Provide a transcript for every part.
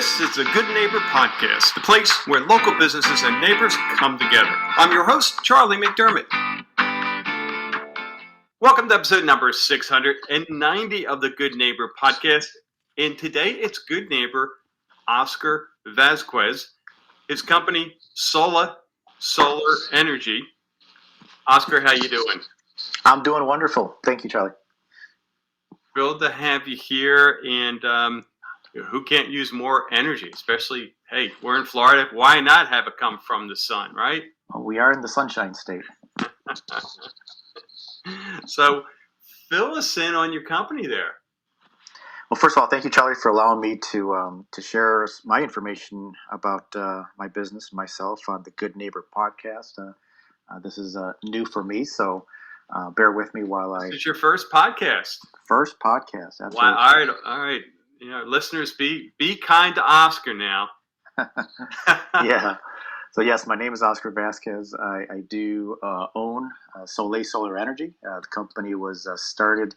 This is the Good Neighbor Podcast, the place where local businesses and neighbors come together. I'm your host, Charlie McDermott. Welcome to episode number 690 of the Good Neighbor Podcast. And today it's Good Neighbor Oscar Vasquez, his company Solar Energy. Oscar, how you doing? I'm doing wonderful. Thank you, Charlie. Thrilled to have you here, and who can't use more energy, especially, hey, we're in Florida. Why not have it come from the sun, right? Well, we are in the Sunshine State. So fill us in on your company there. Well, first of all, thank you, Charlie, for allowing me to share my information about my business, myself, on the Good Neighbor Podcast. This is new for me, so bear with me while This is your first podcast. First podcast, absolutely. Wow, all right. You know, listeners, be kind to Oscar now. Yeah. So yes, my name is Oscar Vasquez. I do own Solar Energy. The company was started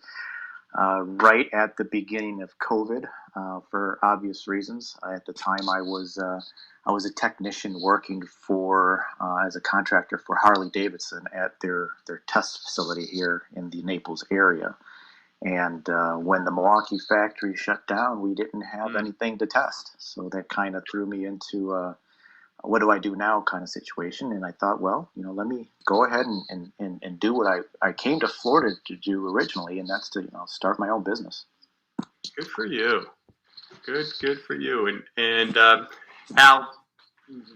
right at the beginning of COVID for obvious reasons. At the time, I was a technician working for as a contractor for Harley Davidson at their test facility here in the Naples area. And when the Milwaukee factory shut down, we didn't have anything to test. So that kind of threw me into what do I do now kind of situation. And I thought, well, let me go ahead and do what I came to Florida to do originally, and that's to start my own business. Good for you. Good for you. And how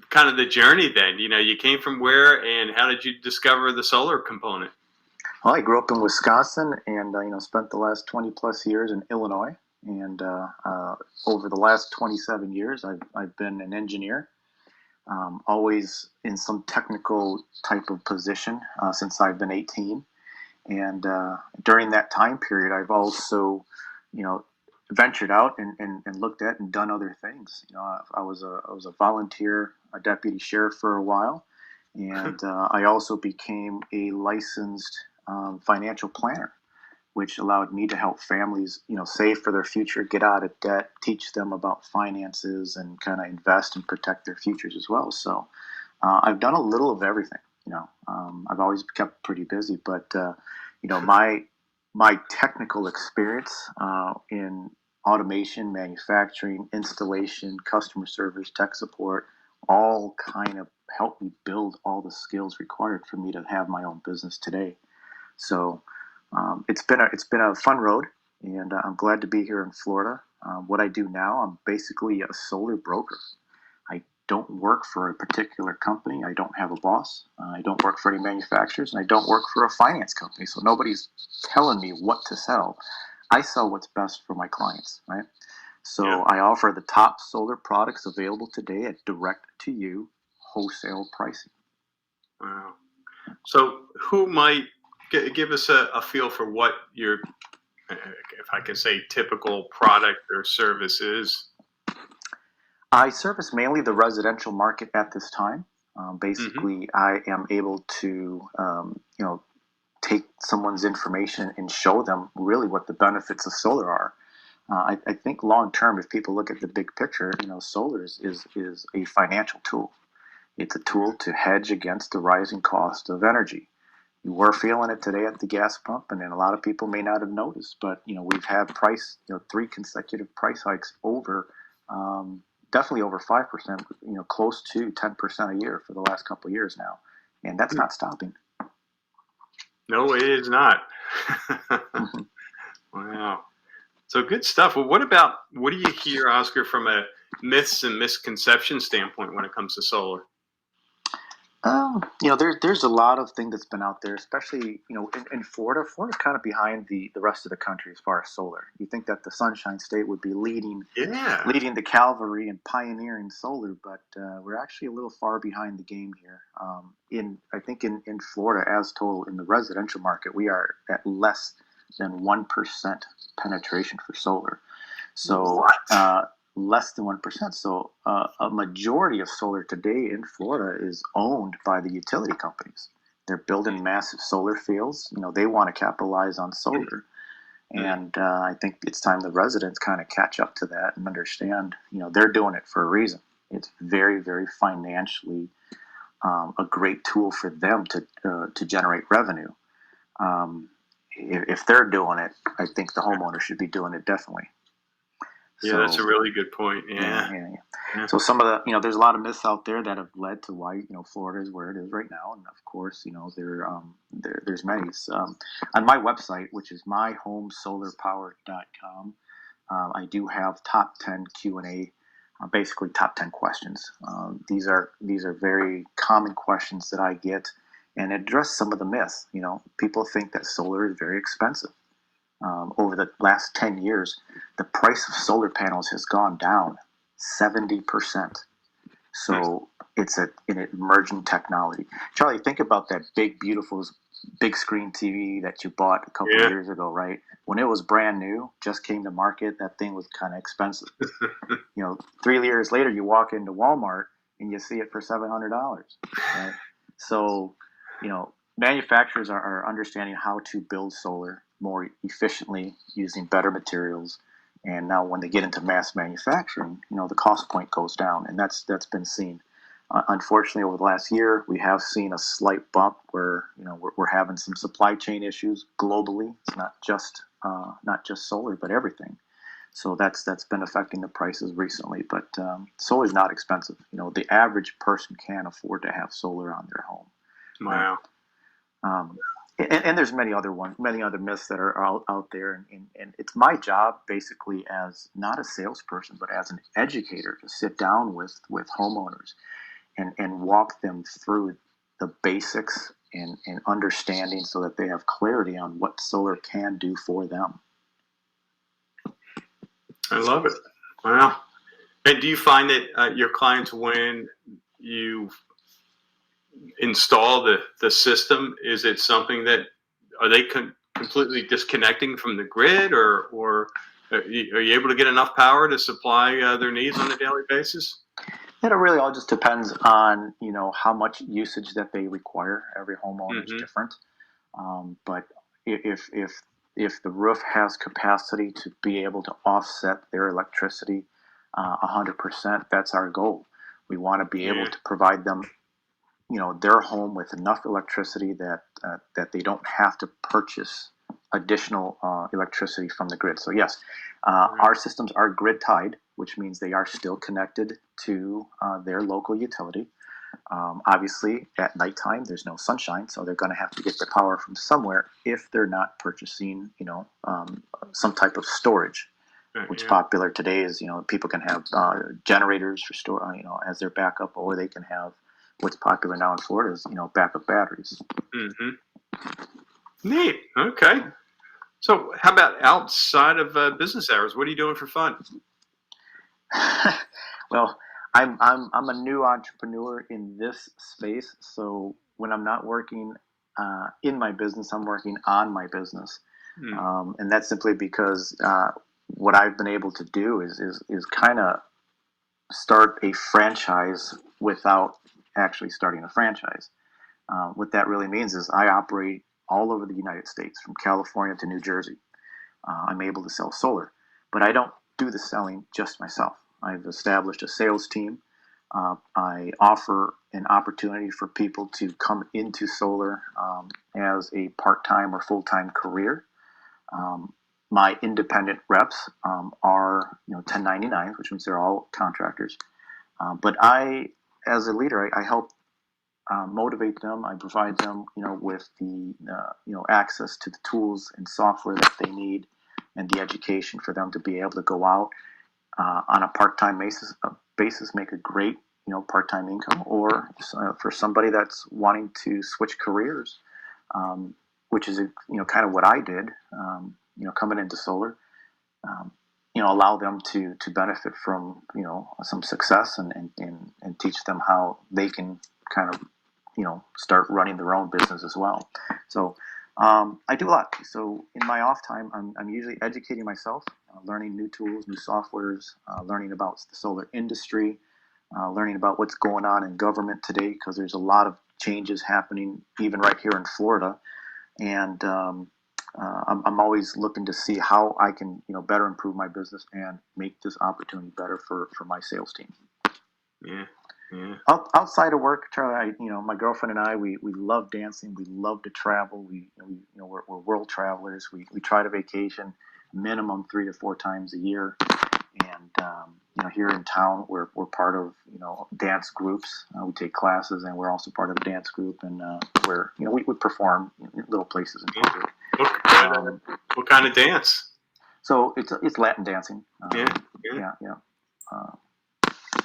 kind of the journey then? You came from where, and how did you discover the solar component? Well, I grew up in Wisconsin, and spent the last 20 plus years in Illinois. And over the last 27 years, I've been an engineer, always in some technical type of position since I've been 18. And during that time period, I've also, ventured out and looked at and done other things. I was a volunteer, a deputy sheriff for a while, and I also became a licensed financial planner, which allowed me to help families, save for their future, get out of debt, teach them about finances, and kind of invest and protect their futures as well. So I've done a little of everything. I've always kept pretty busy, but my technical experience in automation, manufacturing, installation, customer service, tech support, all kind of helped me build all the skills required for me to have my own business today. So it's been a fun road, and I'm glad to be here in Florida. What I do now, I'm basically a solar broker. I don't work for a particular company. I don't have a boss. I don't work for any manufacturers, and I don't work for a finance company. So nobody's telling me what to sell. I sell what's best for my clients, right? So yeah. I offer the top solar products available today at direct-to-you wholesale pricing. Wow. So who might give us a feel for what your, if I can say, typical product or service is? I service mainly the residential market at this time. Basically, I am able to, take someone's information and show them really what the benefits of solar are. I think long term, if people look at the big picture, solar is a financial tool. It's a tool to hedge against the rising cost of energy. We're feeling it today at the gas pump, and then a lot of people may not have noticed, but we've had 3 consecutive price hikes over, definitely over 5%, close to 10% a year for the last couple of years now, and that's not stopping. No, it is not. Wow. So good stuff. Well, what do you hear, Oscar, from a myths and misconceptions standpoint when it comes to solar? There's a lot of things that's been out there, especially, in Florida. Florida's kind of behind the rest of the country as far as solar. You think that the Sunshine State would be leading the cavalry and pioneering solar, but we're actually a little far behind the game here. I think in Florida, as told in the residential market, we are at less than 1% penetration for solar. So less than 1%. So a majority of solar today in Florida is owned by the utility companies. They're building massive solar fields. They want to capitalize on solar. And I think it's time the residents kind of catch up to that and understand, they're doing it for a reason. It's very, very financially a great tool for them to generate revenue. If they're doing it, I think the homeowner should be doing it definitely. Yeah, that's a really good point. Yeah. So some of the, there's a lot of myths out there that have led to why, Florida is where it is right now. And of course, there's many. On my website, which is myhomesolarpower.com, I do have top 10 Q&A, basically top 10 questions. These are very common questions that I get and address some of the myths. People think that solar is very expensive. Over the last 10 years, the price of solar panels has gone down 70%. So it's an emerging technology. Charlie, think about that beautiful, big screen TV that you bought a couple of years ago, right? When it was brand new, just came to market, that thing was kind of expensive. 3 years later, you walk into Walmart and you see it for $700. Right? So, manufacturers are understanding how to build solar more efficiently using better materials. And now when they get into mass manufacturing, the cost point goes down, and that's been seen. Unfortunately, over the last year, we have seen a slight bump where we're having some supply chain issues globally. It's not just solar, but everything. So that's been affecting the prices recently. But solar is not expensive. The average person can afford to have solar on their home. Wow. And there's many other myths that are out there, and it's my job basically as not a salesperson, but as an educator to sit down with homeowners and walk them through the basics and understanding so that they have clarity on what solar can do for them. I love it. Wow. And do you find that your clients, when you install the system, is it something that are they completely disconnecting from the grid, or are you able to get enough power to supply their needs on a daily basis? It really all just depends on how much usage that they require. Every homeowner is different, but if the roof has capacity to be able to offset their electricity 100%, that's our goal. We want to be able to provide them their home with enough electricity that they don't have to purchase additional electricity from the grid. So yes, our systems are grid tied, which means they are still connected to their local utility. Obviously, at nighttime, there's no sunshine, so they're going to have to get their power from somewhere if they're not purchasing, some type of storage. Which popular today is, people can have generators for store, as their backup, or they can have what's popular now in Florida is, backup batteries. Neat. Okay. So how about outside of business hours? What are you doing for fun? Well, I'm a new entrepreneur in this space. So when I'm not working in my business, I'm working on my business. And that's simply because what I've been able to do is kind of start a franchise without actually starting a franchise. What that really means is I operate all over the United States, from California to New Jersey. I'm able to sell solar, but I don't do the selling just myself. I've established a sales team. I offer an opportunity for people to come into solar as a part-time or full-time career. My independent reps are 1099s, which means they're all contractors. But I, as a leader, I help motivate them. I provide them, with the access to the tools and software that they need, and the education for them to be able to go out on a part-time basis, make a great part-time income, or for somebody that's wanting to switch careers, which is kind of what I did. Coming into solar. Allow them to benefit from some success and teach them how they can kind of start running their own business as well. So I do a lot. So in my off time, I'm usually educating myself, learning new tools, new softwares, learning about the solar industry, learning about what's going on in government today, because there's a lot of changes happening even right here in Florida, and I'm always looking to see how I can, better improve my business and make this opportunity better for my sales team. Yeah. Yeah. Outside of work, Charlie, my girlfriend and I, we love dancing. We love to travel. We're world travelers. We try to vacation minimum 3 to 4 times a year. And, here in town, we're part of, dance groups. We take classes, and we're also part of a dance group. And we perform in little places in public. What kind of dance? So it's Latin dancing. Yeah.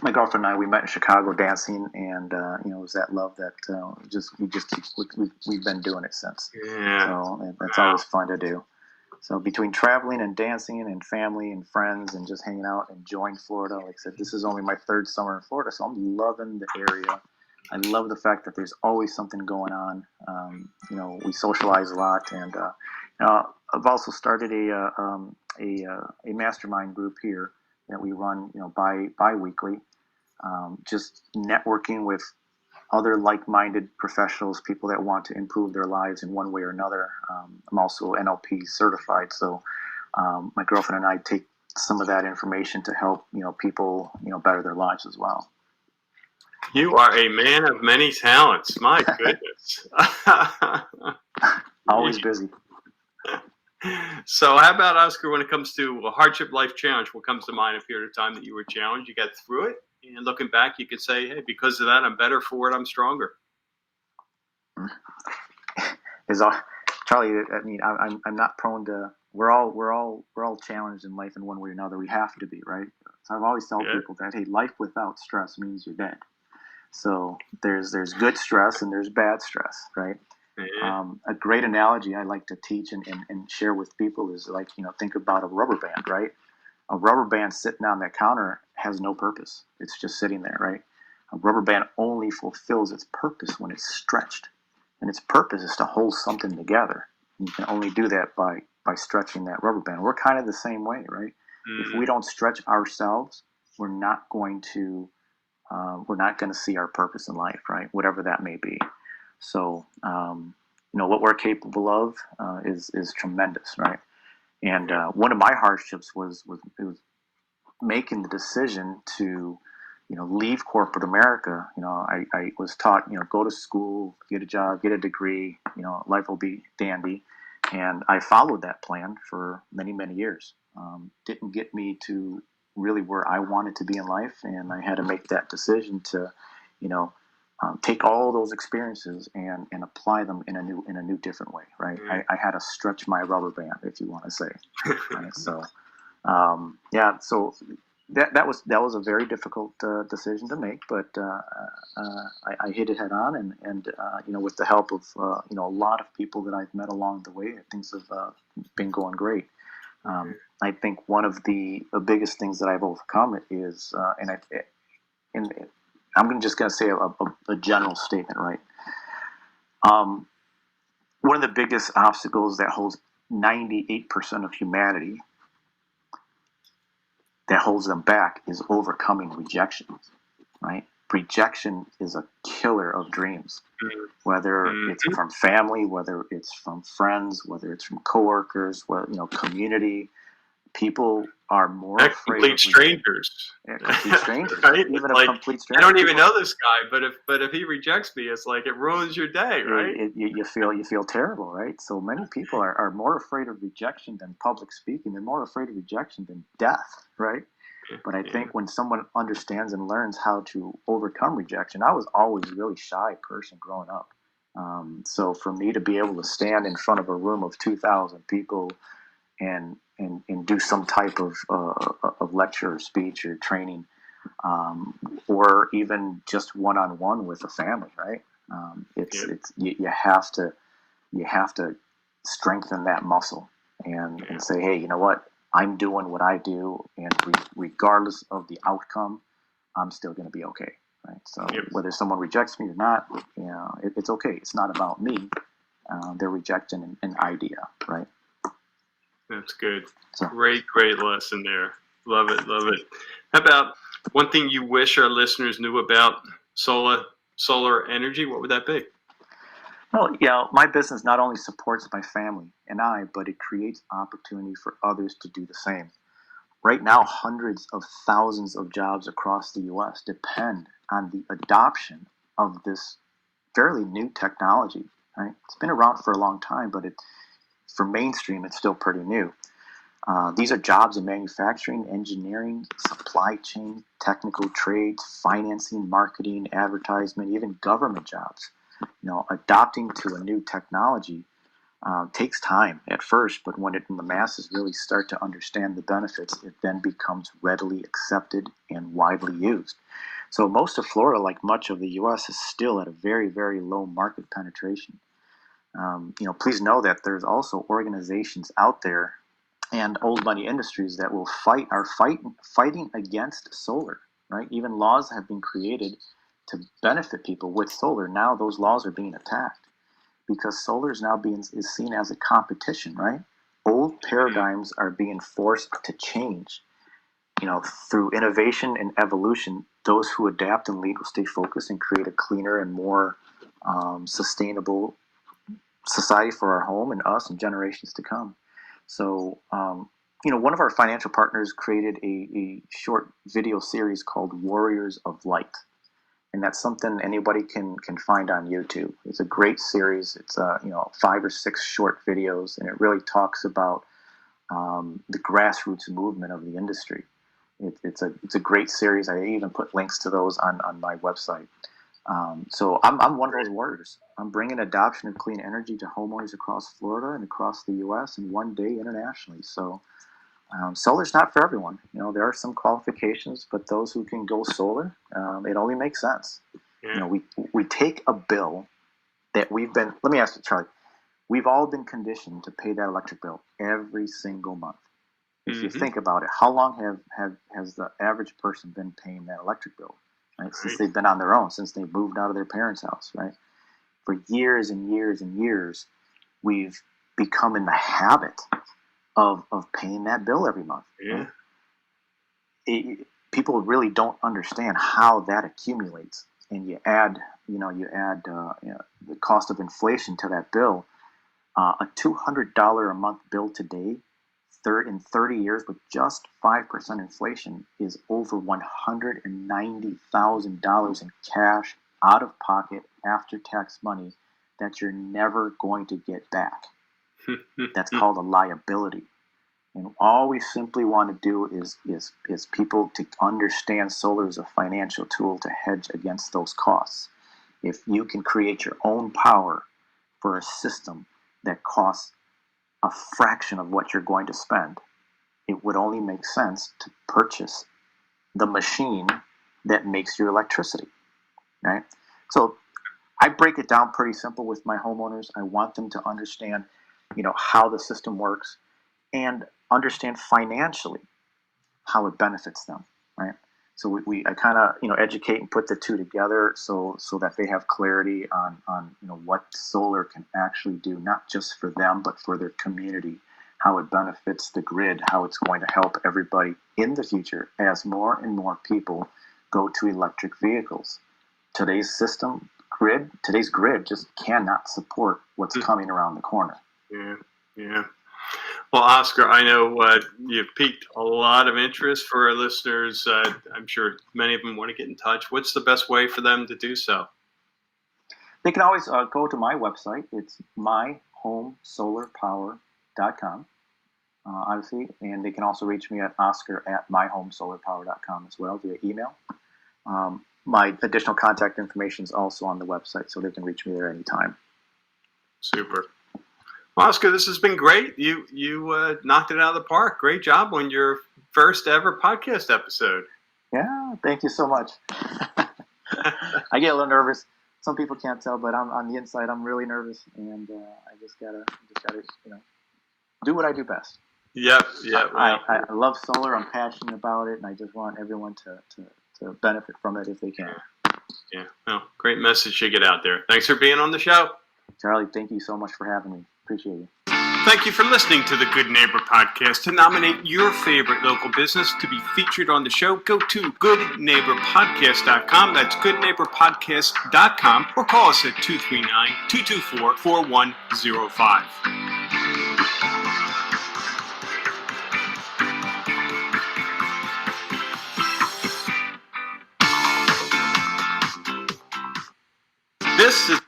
My girlfriend and I, we met in Chicago dancing, and it was that love that we've been doing it since. Yeah. So that's always fun to do. So between traveling and dancing and family and friends and just hanging out, enjoying Florida, like I said, this is only my 3rd summer in Florida, so I'm loving the area. I love the fact that there's always something going on. We socialize a lot, and I've also started a mastermind group here that we run, bi-weekly. Just networking with other like-minded professionals, people that want to improve their lives in one way or another. I'm also NLP certified, so my girlfriend and I take some of that information to help people better their lives as well. You are a man of many talents. My goodness. Always busy. So how about, Oscar, when it comes to a hardship life challenge, what comes to mind a period of time that you were challenged, you got through it, and looking back, you could say, hey, because of that, I'm better for it, I'm stronger. Charlie, I'm not prone to, we're all challenged in life in one way or another. We have to be, right? So I've always told people that, hey, life without stress means you're dead. So there's good stress and there's bad stress, right? Yeah. A great analogy I like to teach and share with people is like, think about a rubber band, right? A rubber band sitting on that counter has no purpose. It's just sitting there, right? A rubber band only fulfills its purpose when it's stretched. And its purpose is to hold something together. You can only do that by stretching that rubber band. We're kind of the same way, right? If we don't stretch ourselves, we're not going to see our purpose in life, right? Whatever that may be. So, what we're capable of is tremendous, right? And one of my hardships was making the decision to, leave corporate America. I was taught, go to school, get a job, get a degree, life will be dandy. And I followed that plan for many, many years. Didn't get me to really where I wanted to be in life. And I had to make that decision to, take all those experiences and apply them in a new different way, right? I had to stretch my rubber band, if you want to say, right? So, so that was a very difficult decision to make, but I hit it head on, and with the help of a lot of people that I've met along the way, things have been going great. I think one of the biggest things that I've overcome is, and I'm just going to say a general statement, right? One of the biggest obstacles that holds 98% of humanity, that holds them back, is overcoming rejection, right? Rejection is a killer of dreams, whether it's from family, whether it's from friends, whether it's from coworkers, community. People are more afraid complete strangers. Complete strangers, right? Even like, a complete stranger. I don't even know this guy, but if he rejects me, it's like it ruins your day, right? You feel terrible, right? So many people are more afraid of rejection than public speaking. They're more afraid of rejection than death, right? But I think when someone understands and learns how to overcome rejection, I was always a really shy person growing up. So for me to be able to stand in front of a room of 2,000 people and do some type of lecture or speech or training, or even just one-on-one with a family, right? You have to strengthen that muscle and say, hey, you know what? I'm doing what I do, and regardless of the outcome, I'm still going to be okay, right? So whether someone rejects me or not, it's okay. It's not about me. They're rejecting an idea, right? That's good. So, great lesson there. Love it. How about one thing you wish our listeners knew about solar energy? What would that be? Well, yeah, my business not only supports my family and I, but it creates opportunity for others to do the same. Right now, hundreds of thousands of jobs across the U.S. depend on the adoption of this fairly new technology. Right? It's been around for a long time, but for mainstream, it's still pretty new. These are jobs in manufacturing, engineering, supply chain, technical trades, financing, marketing, advertisement, even government jobs. Adopting to a new technology takes time at first, but when the masses really start to understand the benefits, it then becomes readily accepted and widely used. So most of Florida, like much of the U.S., is still at a very, very low market penetration. Please know that there's also organizations out there and old money industries that are fighting against solar. Right? Even laws have been created to benefit people with solar. Now those laws are being attacked because solar is now is seen as a competition. Right? Old paradigms are being forced to change. Through innovation and evolution, those who adapt and lead will stay focused and create a cleaner and more sustainable society for our home and us and generations to come. So, one of our financial partners created a short video series called Warriors of Light. And that's something anybody can find on YouTube. It's a great series. It's 5 or 6 short videos, and it really talks about the grassroots movement of the industry. It's a great series. I even put links to those on my website. So I'm one of those warriors. I'm bringing adoption of clean energy to homeowners across Florida and across the U.S. and one day internationally. So solar's not for everyone. There are some qualifications, but those who can go solar, it only makes sense. Yeah. We take a bill that let me ask you, Charlie, we've all been conditioned to pay that electric bill every single month. If you think about it, how long has the average person been paying that electric bill? Right? Since they've been on their own, since they moved out of their parents' house, right? For years and years and years, we've become in the habit of paying that bill every month. Yeah. Right? People really don't understand how that accumulates, and you add the cost of inflation to that bill. A $200 a month bill today, in 30 years with just 5% inflation, is over $190,000 in cash out of pocket after tax money that you're never going to get back. That's called a liability. And all we simply want to do is people to understand solar as a financial tool to hedge against those costs. If you can create your own power for a system that costs a fraction of what you're going to spend, it would only make sense to purchase the machine that makes your electricity, right? So I break it down pretty simple with my homeowners. I want them to understand, how the system works and understand financially how it benefits them, right? So I kind of educate and put the two together so that they have clarity on what solar can actually do, not just for them but for their community, how it benefits the grid, how it's going to help everybody in the future as more and more people go to electric vehicles. Today's grid just cannot support what's coming around the corner. Yeah. Well, Oscar, I know you've piqued a lot of interest for our listeners. I'm sure many of them want to get in touch. What's the best way for them to do so? They can always go to my website. It's myhomesolarpower.com, obviously. And they can also reach me at oscar@myhomesolarpower.com as well via email. My additional contact information is also on the website, so they can reach me there anytime. Super. Oscar, this has been great. You knocked it out of the park. Great job on your first ever podcast episode. Yeah, thank you so much. I get a little nervous. Some people can't tell, but I'm on the inside. I'm really nervous, and I just gotta do what I do best. Yep. I love solar. I'm passionate about it, and I just want everyone to benefit from it if they can. Yeah. Well, great message to get out there. Thanks for being on the show. Charlie, thank you so much for having me. Appreciate you. Thank you for listening to the Good Neighbor podcast. To nominate your favorite local business to be featured on the show, go to goodneighborpodcast.com. That's goodneighborpodcast.com, or call us at 239-224-4105. This is